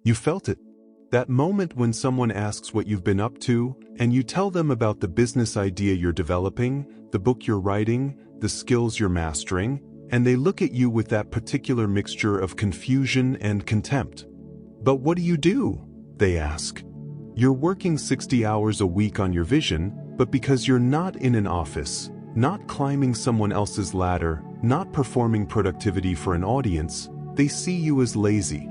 You felt it. That moment when someone asks what you've been up to, and you tell them about the business idea you're developing, the book you're writing, the skills you're mastering, and they look at you with that particular mixture of confusion and contempt. But what do? They ask. You're working 60 hours a week on your vision, but because you're not in an office, not climbing someone else's ladder, not performing productivity for an audience, they see you as lazy.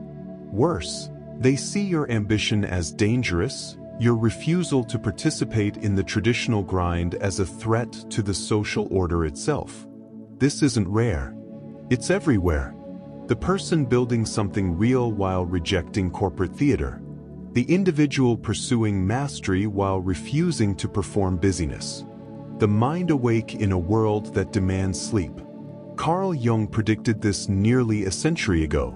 Worse, they see your ambition as dangerous, your refusal to participate in the traditional grind as a threat to the social order itself. This isn't rare. It's everywhere. The person building something real while rejecting corporate theater. The individual pursuing mastery while refusing to perform busyness. The mind awake in a world that demands sleep. Carl Jung predicted this nearly a century ago.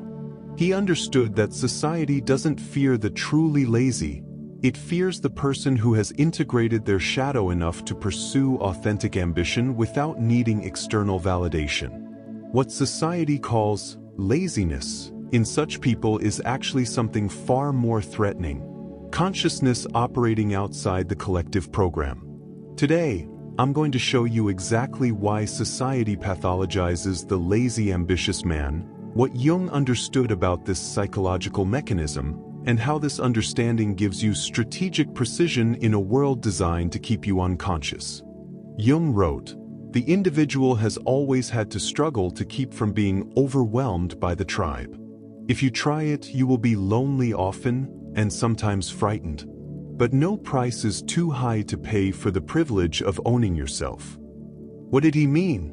He understood that society doesn't fear the truly lazy, it fears the person who has integrated their shadow enough to pursue authentic ambition without needing external validation. What society calls laziness in such people is actually something far more threatening: consciousness operating outside the collective program. Today, I'm going to show you exactly why society pathologizes the lazy ambitious man, what Jung understood about this psychological mechanism, and how this understanding gives you strategic precision in a world designed to keep you unconscious. Jung wrote, "The individual has always had to struggle to keep from being overwhelmed by the tribe. If you try it, you will be lonely often, and sometimes frightened. But no price is too high to pay for the privilege of owning yourself." What did he mean?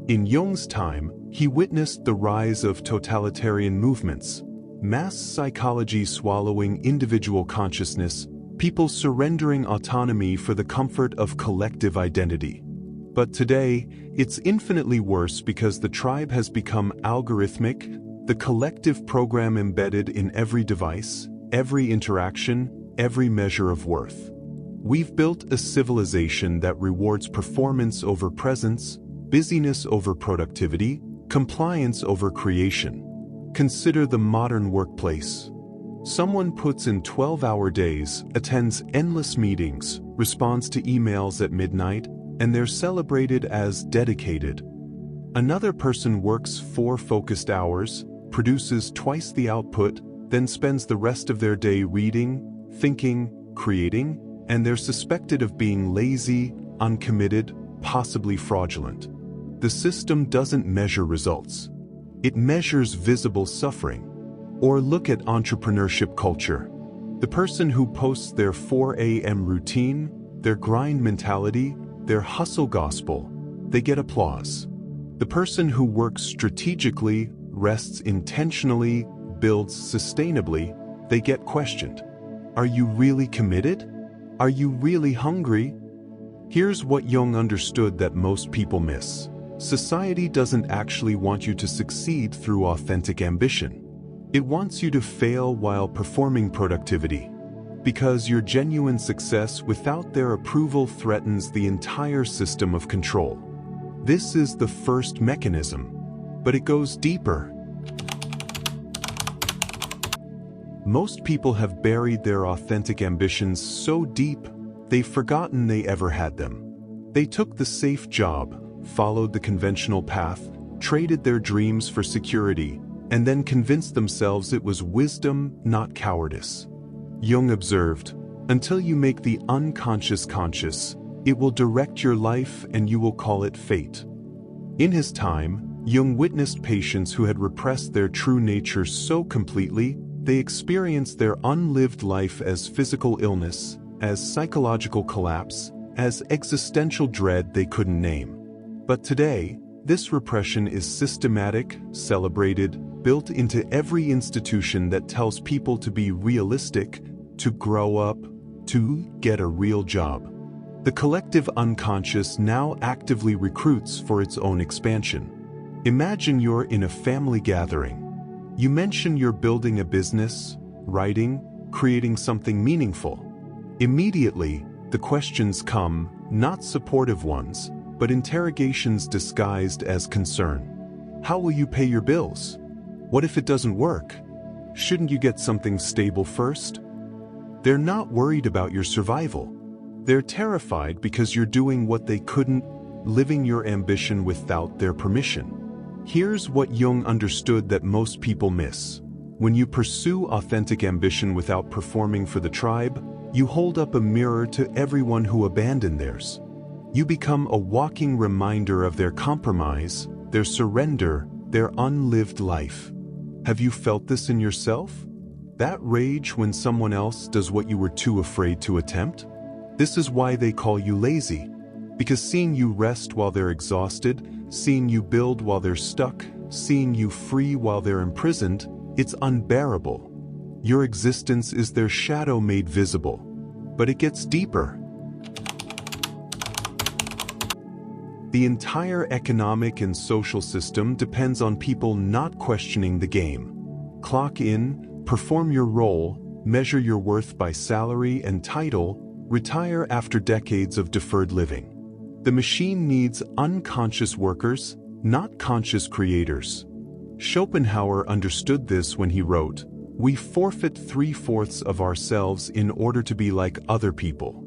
In Jung's time, he witnessed the rise of totalitarian movements, mass psychology swallowing individual consciousness, people surrendering autonomy for the comfort of collective identity. But today, it's infinitely worse because the tribe has become algorithmic, the collective program embedded in every device, every interaction, every measure of worth. We've built a civilization that rewards performance over presence, busyness over productivity, compliance over creation. Consider the modern workplace. Someone puts in 12-hour days, attends endless meetings, responds to emails at midnight, and they're celebrated as dedicated. Another person works 4 focused hours, produces twice the output, then spends the rest of their day reading, thinking, creating, and they're suspected of being lazy, uncommitted, possibly fraudulent. The system doesn't measure results. It measures visible suffering. Or look at entrepreneurship culture. The person who posts their 4 a.m. routine, their grind mentality, their hustle gospel, they get applause. The person who works strategically, rests intentionally, builds sustainably, they get questioned. Are you really committed? Are you really hungry? Here's what Jung understood that most people miss. Society doesn't actually want you to succeed through authentic ambition. It wants you to fail while performing productivity. Because your genuine success without their approval threatens the entire system of control. This is the first mechanism, but it goes deeper. Most people have buried their authentic ambitions so deep, they've forgotten they ever had them. They took the safe job, followed the conventional path, traded their dreams for security, and then convinced themselves it was wisdom, not cowardice. Jung observed, "Until you make the unconscious conscious, it will direct your life and you will call it fate." In his time, Jung witnessed patients who had repressed their true nature so completely, they experienced their unlived life as physical illness, as psychological collapse, as existential dread they couldn't name. But today, this repression is systematic, celebrated, built into every institution that tells people to be realistic, to grow up, to get a real job. The collective unconscious now actively recruits for its own expansion. Imagine you're in a family gathering. You mention you're building a business, writing, creating something meaningful. Immediately, the questions come, not supportive ones, but interrogations disguised as concern. How will you pay your bills? What if it doesn't work? shouldn't you get something stable first? They're not worried about your survival. They're terrified because you're doing what they couldn't, living your ambition without their permission. Here's what Jung understood that most people miss. When you pursue authentic ambition without performing for the tribe, you hold up a mirror to everyone who abandoned theirs. You become a walking reminder of their compromise, their surrender, their unlived life. Have you felt this in yourself? That rage when someone else does what you were too afraid to attempt? This is why they call you lazy. Because seeing you rest while they're exhausted, seeing you build while they're stuck, seeing you free while they're imprisoned, it's unbearable. Your existence is their shadow made visible. But it gets deeper. The entire economic and social system depends on people not questioning the game. Clock in, perform your role, measure your worth by salary and title, retire after decades of deferred living. The machine needs unconscious workers, not conscious creators. Schopenhauer understood this when he wrote, "We forfeit 3/4 of ourselves in order to be like other people."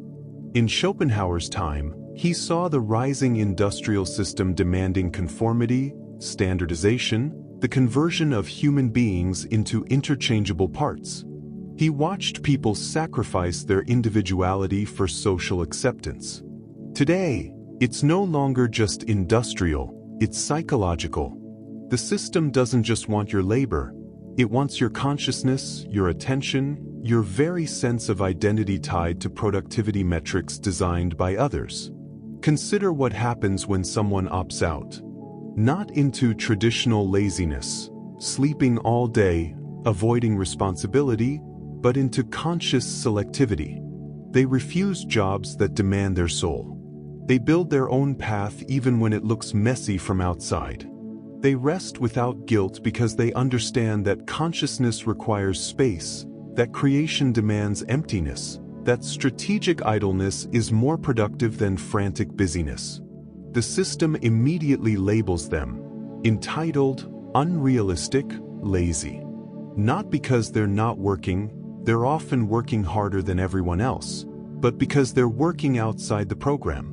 In Schopenhauer's time, he saw the rising industrial system demanding conformity, standardization, the conversion of human beings into interchangeable parts. He watched people sacrifice their individuality for social acceptance. Today, it's no longer just industrial, it's psychological. The system doesn't just want your labor, it wants your consciousness, your attention, your very sense of identity tied to productivity metrics designed by others. Consider what happens when someone opts out. Not into traditional laziness, sleeping all day, avoiding responsibility, but into conscious selectivity. They refuse jobs that demand their soul. They build their own path even when it looks messy from outside. They rest without guilt because they understand that consciousness requires space, that creation demands emptiness, that strategic idleness is more productive than frantic busyness. The system immediately labels them entitled, unrealistic, lazy. Not because they're not working, they're often working harder than everyone else, but because they're working outside the program.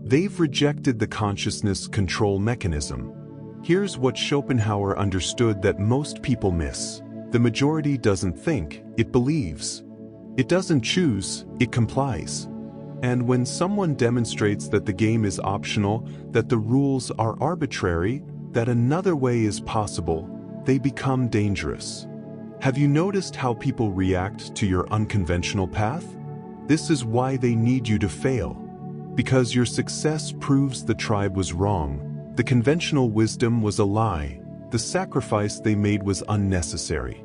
They've rejected the consciousness control mechanism. Here's what Schopenhauer understood that most people miss. The majority doesn't think, it believes. It doesn't choose, it complies. And when someone demonstrates that the game is optional, that the rules are arbitrary, that another way is possible, they become dangerous. Have you noticed how people react to your unconventional path? This is why they need you to fail. Because your success proves the tribe was wrong, the conventional wisdom was a lie, the sacrifice they made was unnecessary.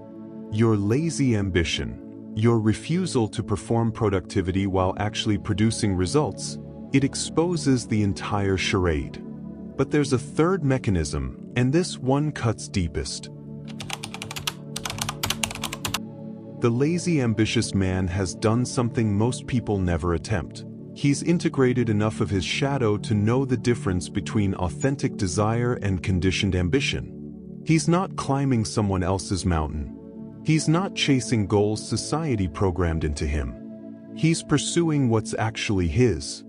Your lazy ambition, your refusal to perform productivity while actually producing results, it exposes the entire charade. But there's a third mechanism, and this one cuts deepest. The lazy ambitious man has done something most people never attempt. He's integrated enough of his shadow to know the difference between authentic desire and conditioned ambition. He's not climbing someone else's mountain. He's not chasing goals society programmed into him. He's pursuing what's actually his.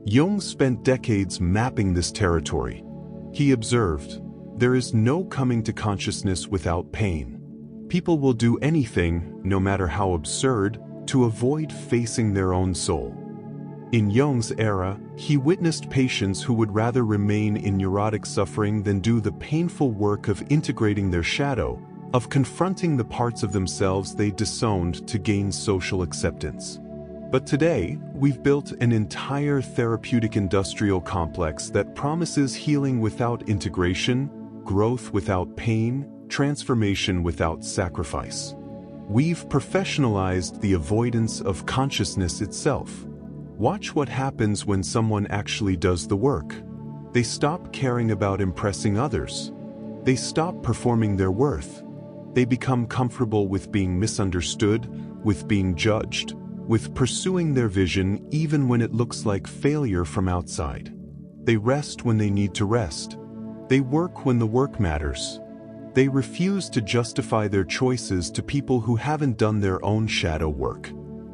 Jung spent decades mapping this territory. He observed, there is no coming to consciousness without pain. People will do anything, no matter how absurd, to avoid facing their own soul. In Jung's era, he witnessed patients who would rather remain in neurotic suffering than do the painful work of integrating their shadow, of confronting the parts of themselves they disowned to gain social acceptance. But today, we've built an entire therapeutic industrial complex that promises healing without integration, growth without pain, transformation without sacrifice. We've professionalized the avoidance of consciousness itself. Watch what happens when someone actually does the work. They stop caring about impressing others. They stop performing their worth. They become comfortable with being misunderstood, with being judged, with pursuing their vision even when it looks like failure from outside. They rest when they need to rest. They work when the work matters. They refuse to justify their choices to people who haven't done their own shadow work.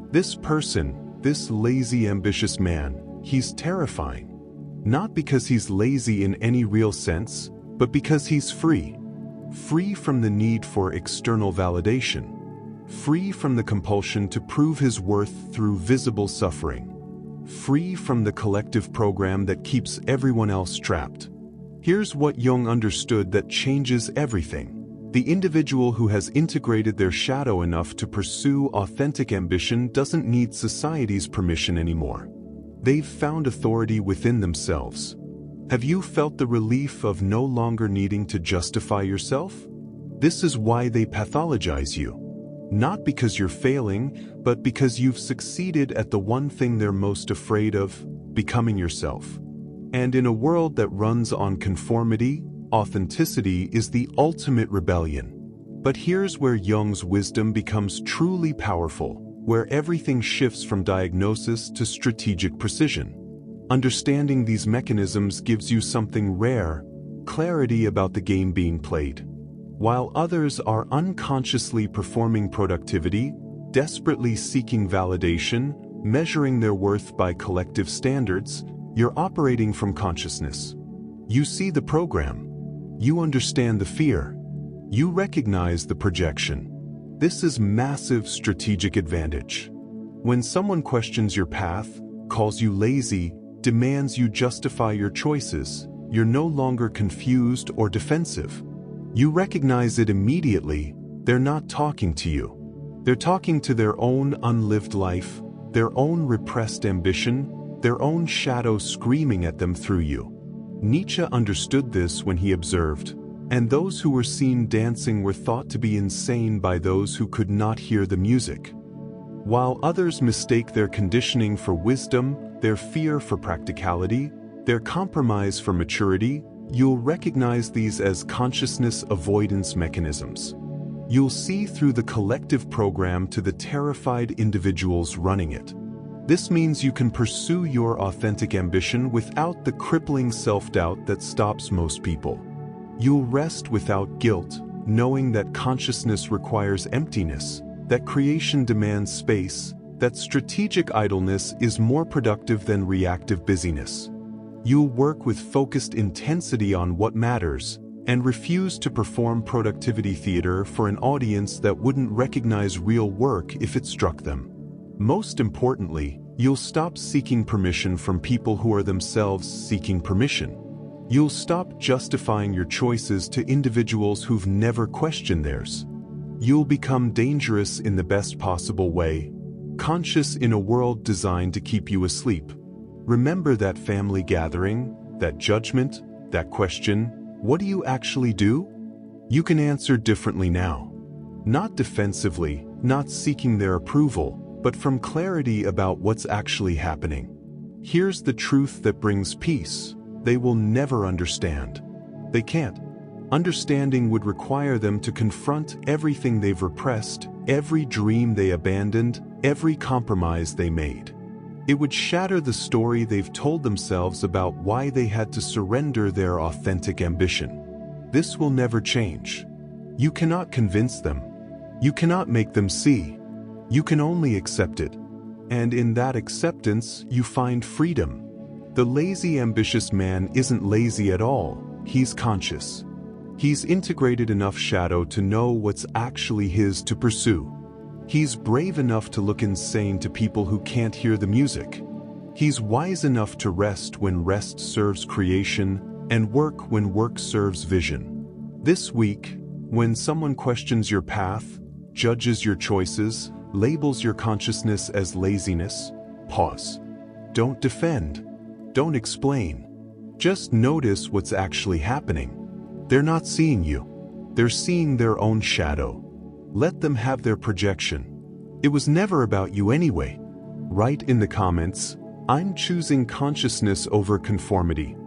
This person, this lazy, ambitious man, he's terrifying. Not because he's lazy in any real sense, but because he's free. Free from the need for external validation. Free from the compulsion to prove his worth through visible suffering. Free from the collective program that keeps everyone else trapped. Here's what Jung understood that changes everything. The individual who has integrated their shadow enough to pursue authentic ambition doesn't need society's permission anymore. They've found authority within themselves. Have you felt the relief of no longer needing to justify yourself? This is why they pathologize you. Not because you're failing, but because you've succeeded at the one thing they're most afraid of, becoming yourself. And in a world that runs on conformity, authenticity is the ultimate rebellion. But here's where Jung's wisdom becomes truly powerful, where everything shifts from diagnosis to strategic precision. Understanding these mechanisms gives you something rare, clarity about the game being played. While others are unconsciously performing productivity, desperately seeking validation, measuring their worth by collective standards, you're operating from consciousness. You see the program. You understand the fear. You recognize the projection. This is massive strategic advantage. When someone questions your path, calls you lazy, demands you justify your choices, you're no longer confused or defensive. You recognize it immediately. They're not talking to you. They're talking to their own unlived life, their own repressed ambition, their own shadow screaming at them through you. Nietzsche understood this when he observed, and those who were seen dancing were thought to be insane by those who could not hear the music. While others mistake their conditioning for wisdom, their fear for practicality, their compromise for maturity, you'll recognize these as consciousness avoidance mechanisms. You'll see through the collective program to the terrified individuals running it. This means you can pursue your authentic ambition without the crippling self-doubt that stops most people. You'll rest without guilt, knowing that consciousness requires emptiness, that creation demands space, that strategic idleness is more productive than reactive busyness. You'll work with focused intensity on what matters, and refuse to perform productivity theater for an audience that wouldn't recognize real work if it struck them. Most importantly, you'll stop seeking permission from people who are themselves seeking permission. You'll stop justifying your choices to individuals who've never questioned theirs. You'll become dangerous in the best possible way, conscious in a world designed to keep you asleep. Remember that family gathering, that judgment, that question, what do you actually do? You can answer differently now. Not defensively, not seeking their approval, but from clarity about what's actually happening. Here's the truth that brings peace. They will never understand. They can't. Understanding would require them to confront everything they've repressed, every dream they abandoned, every compromise they made. It would shatter the story they've told themselves about why they had to surrender their authentic ambition. This will never change. You cannot convince them. You cannot make them see. You can only accept it. And in that acceptance, you find freedom. The lazy, ambitious man isn't lazy at all. He's conscious. He's integrated enough shadow to know what's actually his to pursue. He's brave enough to look insane to people who can't hear the music. He's wise enough to rest when rest serves creation, and work when work serves vision. This week, when someone questions your path, judges your choices, labels your consciousness as laziness, pause. Don't defend. Don't explain. Just notice what's actually happening. They're not seeing you. They're seeing their own shadow. Let them have their projection. It was never about you anyway. Write in the comments, I'm choosing consciousness over conformity.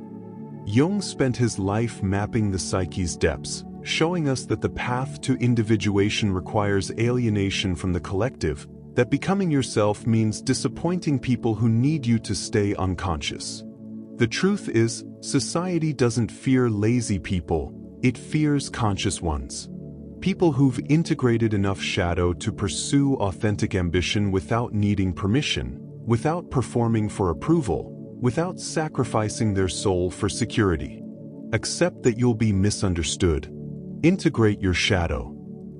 Jung spent his life mapping the psyche's depths, showing us that the path to individuation requires alienation from the collective, that becoming yourself means disappointing people who need you to stay unconscious. The truth is, society doesn't fear lazy people, It fears conscious ones. People who've integrated enough shadow to pursue authentic ambition without needing permission, without performing for approval, without sacrificing their soul for security. Accept that you'll be misunderstood. Integrate your shadow.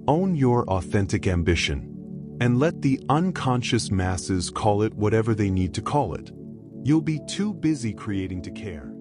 Own your authentic ambition. And let the unconscious masses call it whatever they need to call it. You'll be too busy creating to care.